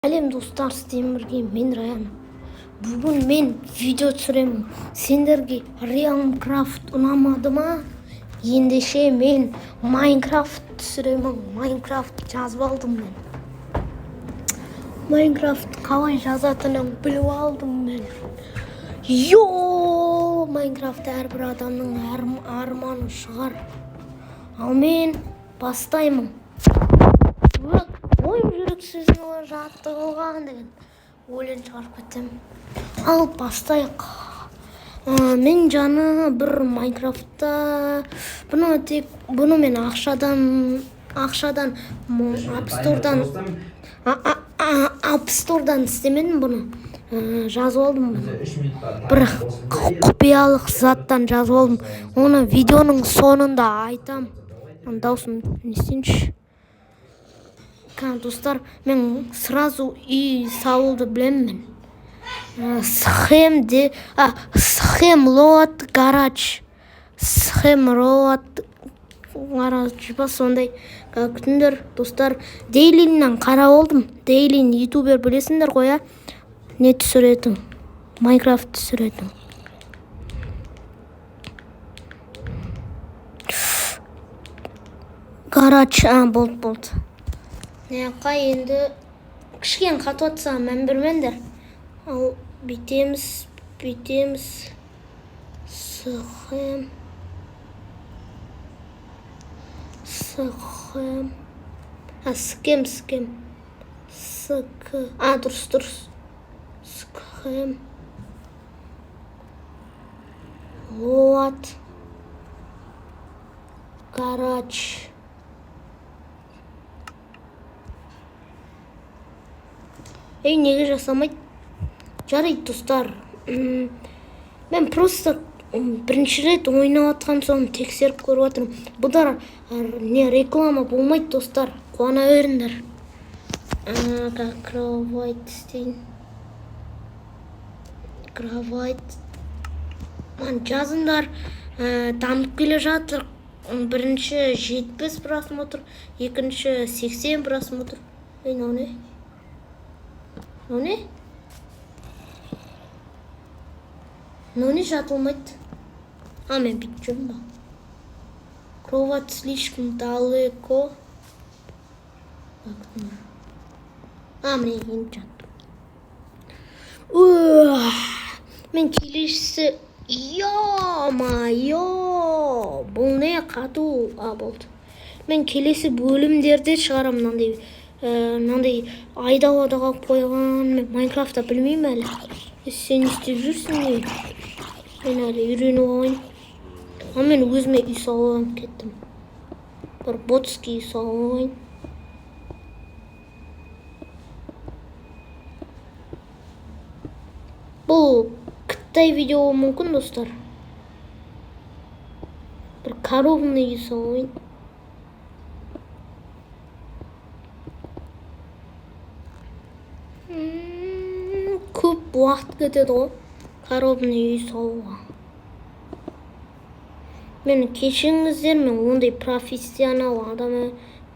Әлем достар, сіздерге мен Раян. Бүгін мен видео түсіремін. Сендерге Realmcraft ұнамады ма? Ендеше мен Minecraft түсіремін. Minecraft жазып алдым мен. Minecraft қалай жазатынын біліп алдым мен. Minecraft әрбір адамның арманы шығар. Ал мен бастаймын. Ойым жүрексізін олар жаттығылған деген өлең шығарып кеттім. Ал бастайық. Мен жаны бір Майнкрафтта бұны мен ақшадан апстордан істемедім бұны. Жазып алдым. Бір құпиялық заттан жазып алдым. Оны видеоның сонында айтам. Даусым нестенші. Достар, мен сразу үй салуды білемін. Схемлот гараж ба сондай күтіңдер. Достар, Дейлиннен қарап алдым. Дейлин ютубер білесіңдер ғой, не түсіретін? Майнкрафт түсіретін. Гараж, болды. Неқа енді кішкен қатып атса мән бермеңдер. Ал бітеміз. Схем. Дұрыс. Схем. Вот. Гараж. Неге жасамайды? Жарайды, достар. Мен просто бірінші рет ойнап атқан соң тексеріп көріп отырмын. Бұдар реклама болмайды, достар. Қуана өріңдер. Кровать істейін. Кровать. Жазыңдар. Дамып келе жатыр. Бірінші 70 просмотр, екінші 80 просмотр. Не жатылмайды. Мен бүйтіп жүрмін ба? Кровать слишком далеко. Міне енді жаттым. Мен келесісі. Бұл не қату? Болды. Мен келесі бөлімдерде шығарам. Мынандай айдауада қалып қойған. Мен Майнкрафтта білмеймін әлі. Сен істеп жүрсің не? Мен әлі үйреніп алайын. Мен өзіме үй салып кеттім. Бір ботский үй салып алайын. Бұл қытай видео мүмкін, достар. Бір коробный үй салып алайын. Көп уақыт кетеді ғой, коробный үй салуға. Мені кешіріңіздер, мен ондай профессионал адам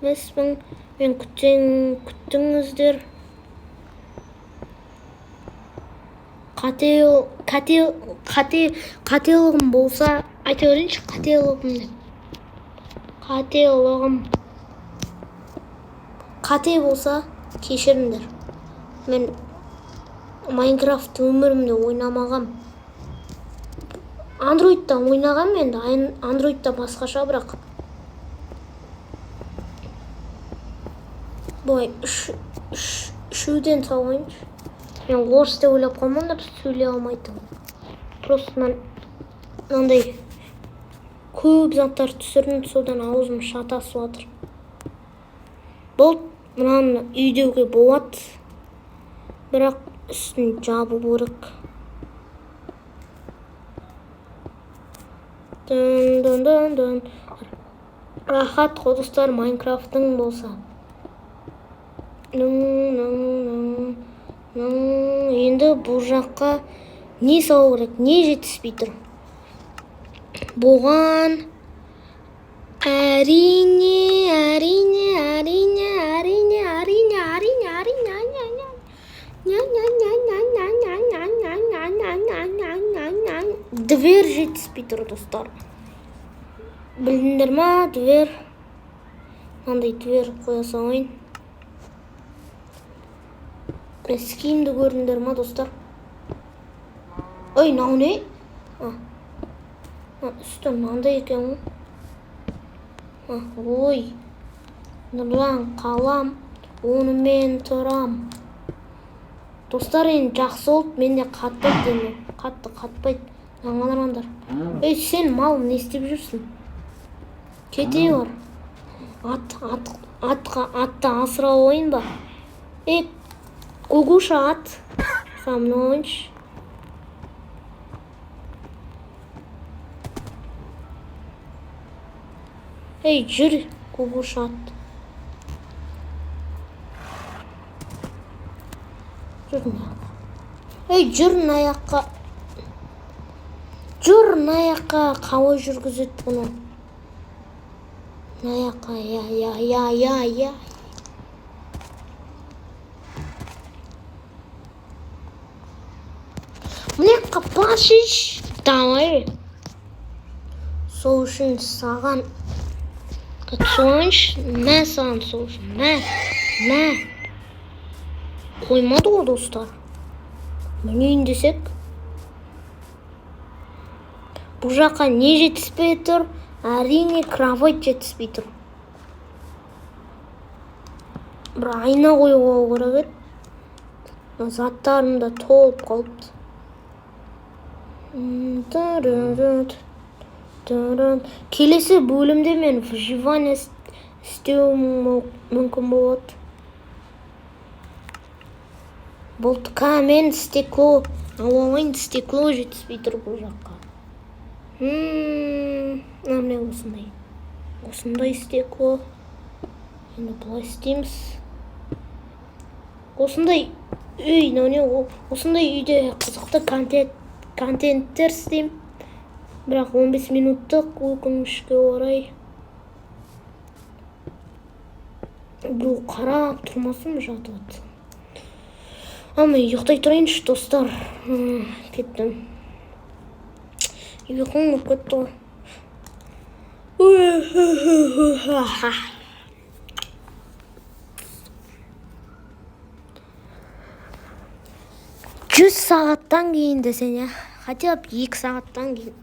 емеспін. Мен күттіңіздер. Қателігім болса, айта берейінші қателігімді. Қате болса, кешіріңдер. Мен Майнкрафт өмірімде ойнамағам. Андроидта ойнағам енді. Андроидта басқаша бірақ. Бұлай үшеуден салайыншы. Мен орыс деп ойлап қалмаңдар, сөйлей алмайтын. Просто мынандай көп заттар түсірдім, содан аузым шатасып жатыр. Бұл мынаны үйдеуге болады. Бірақ үстін жабу керек. Рахат қодыстар Майнкрафттың болса. Енді бұл жаққа не салу керек, не жетіспей тұр. Бұған әрине Двер жетіспей тұр достар. Білдіңдер ма? Двер. Мынандай двер қоя салайын. Скимді көрдіңдер ма достар? Ой, мынау не? Үсті мынандай екен ғой. Ой. Нұрлан қалам. Оны мен тұрам. Достар, енді жақсы болып, мен де қатпайды деме. Қатты қатпайды. Аңғаламандар. Ей, сен мал не істеп жүрсің? Кете бар. Атты асыра ойын ба? Ей, Гугуша ат. Со мной. Ей, жүр, Гугуша ат. Ей, жүр наяққа. Жүр наяққа. Қалай жүргізет бұны? Наяққа, я. Мынаяққа башиш. Давай. Сол үшін саған қатсуанш. Мә саған сол үшін. Мә. Қоймады ғой достар. Мінейін десек. Бұл жаққа не жетіспей тұр? Әрине кровать жетіспей тұр. Бір айна қойуға керек еді. Заттарым да толып қалыпты. Келесі бөлімде мен выживание істеуім мүмкін болады. Болтқа мен стекло, ауалайын стекло жетіспей тұр бұл жаққа. Міне осындай. Осындай стекло. Енді бұлай істейміз. Осындай үйде қызықты контенттер істейм. Бірақ 15 минуттық өкінішке орай. Бұл қарап тұрмасын жатып отыр. Мен ұйықтай тұрайыншы достар. Кеттім. Ұйқым кетті ғой. 100 сағаттан кейін десең, я. Хотя бы 2 сағаттан кейін.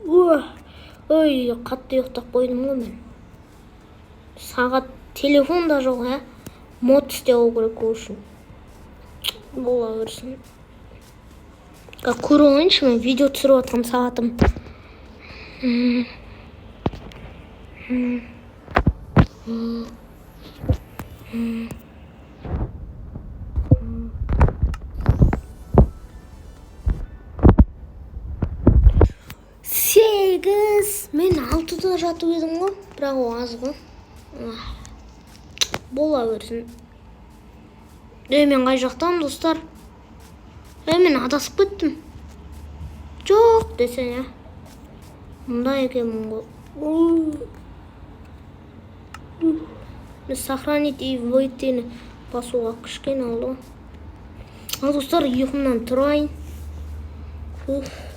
Ой, қатты ұйықтап қойдым ғой мен. Сағат телефонда жоқ, я. Мод істеу керек үшін. Бола берсін. Көріп алайыншы, мен видео түсіріп атқам сағатым. Мен 6-да жатып едім ғой, бірақ аз ғой. Бола берсін. Мен қай жақтам, достар? Мен адасып кеттім. Жоқ десең, я. Мұнда екенмін ғой. Мен сохранить и выйти басуға кішкен алды. Достар, ұйқымнан тұрайын.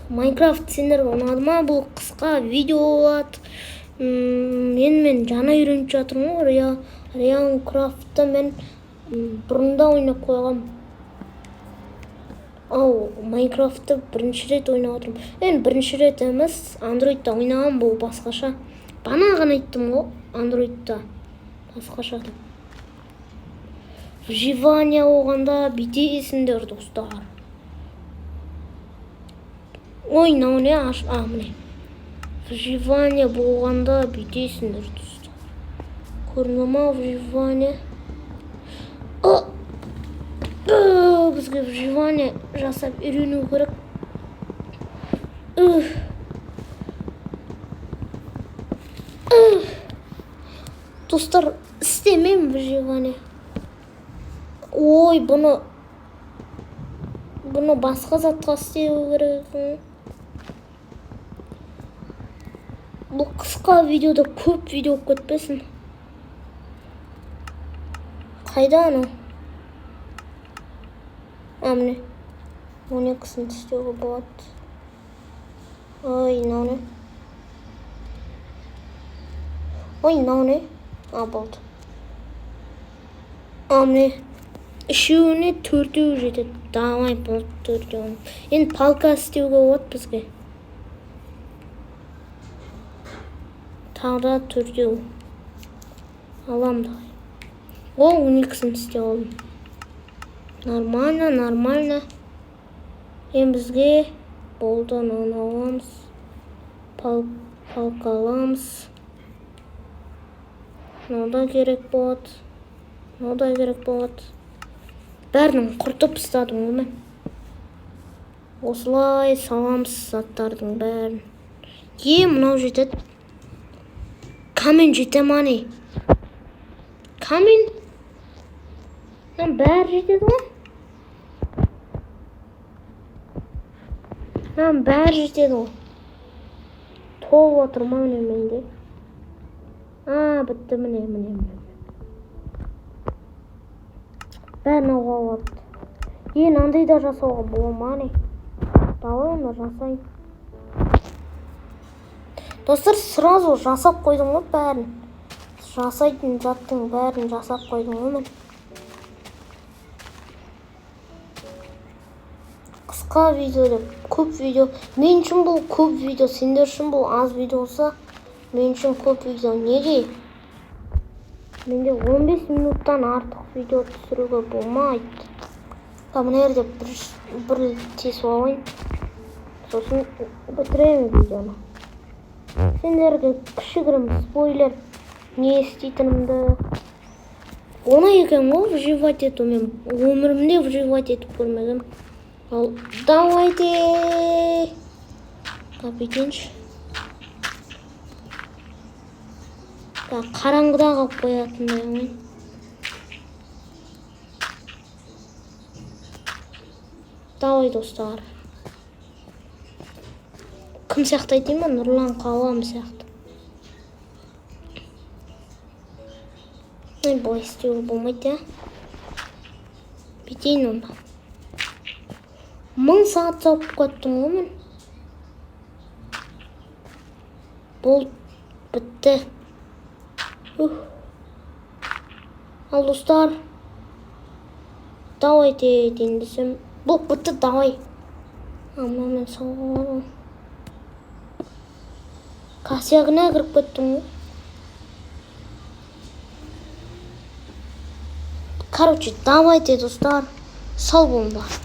Майнкрафт сендерге ұнады ма? Бұл қысқа видео болады. Мен жаңа үйреніп жатырмын ғой. Реалкрафтты мен бұрында ойнап қойғам. Майнкрафтты бірінші рет ойнап отырмын. Бірінші рет емес, андроидта ойнағам, бұл басқаша. Бана ғана айттым ғой, андроидта басқаша. Выживание оғанда бүйтесіңдер, достар. Ой, мынау не? Міне. Выживание болғанда бүйтесіңдер, достар. Көрінді ма выживание? Бізге выживание жасап үйрену керек. Достар, істемеймін выживание. Ой, бұны басқа затқа істеу керек. Бұл қысқа видеода көп видео кетпесін. Қайда анау? Міне. 12-сін істеуге болады. ой, мынау не? Ой, мынау не? Болды. Міне үшеуіне төртеу жетеді. Давай болды төртеуін. Енді палка істеуге болады бізге. Тағы да төртеу. Алам давай. О, 12-сін істеп алдым. Нормально, нормально. Енді бізге болды, оны аламыз. Палка аламыз. Мынау да керек болады. Мынау да керек болады. Бәрінің құртып тастадым ғой мен. Осылай саламыз заттардың бәрін. Мынау жетеді. Камень жете ма не? Камень? Бәрі жетеді ғой. Бәрі жетеді ғой. Толып отыр ма міне менде? Бітті міне. Бәрін алуға болады. Мынандай да жасауға бола ма не? Давай оны жасайын. Достар, сразу жасап қойдым ғой бәрін. Жасайтын заттың бәрін жасап қойдым ғой мен. Қысқа видео деп, көп видео. Мен үшін бұл көп видео, сендер үшін бұл аз видео болса, мен үшін көп видео. Неге? Менде 15 минуттан артық видео түсіруге болмайды. Мына жерде бір тесіп алайын. Сосын бітіремін видеоны. Сендерге кішігірім спойлер не істейтінімді. Оны екен ғой вживать ету. Мен өмірімде вживать етіп көрмегем. Ал давайте. Капитенші. Қараңғыда қалып қоятындай ғой. Давай достар. Кім сияқты айтайын ба? Нұрлан Қалам сияқты. Бұлай істеуге болмайды, Бүйтейін онда. 1000 сағат салып қойттым ғой мен. Болды, бітті. Ал достар, давай дейін десем. Бұл бітті, давай. Мына мен салғаларым. Косягына кіріп кеттім ғой. Короче, давайте, достар, сау болыңдар.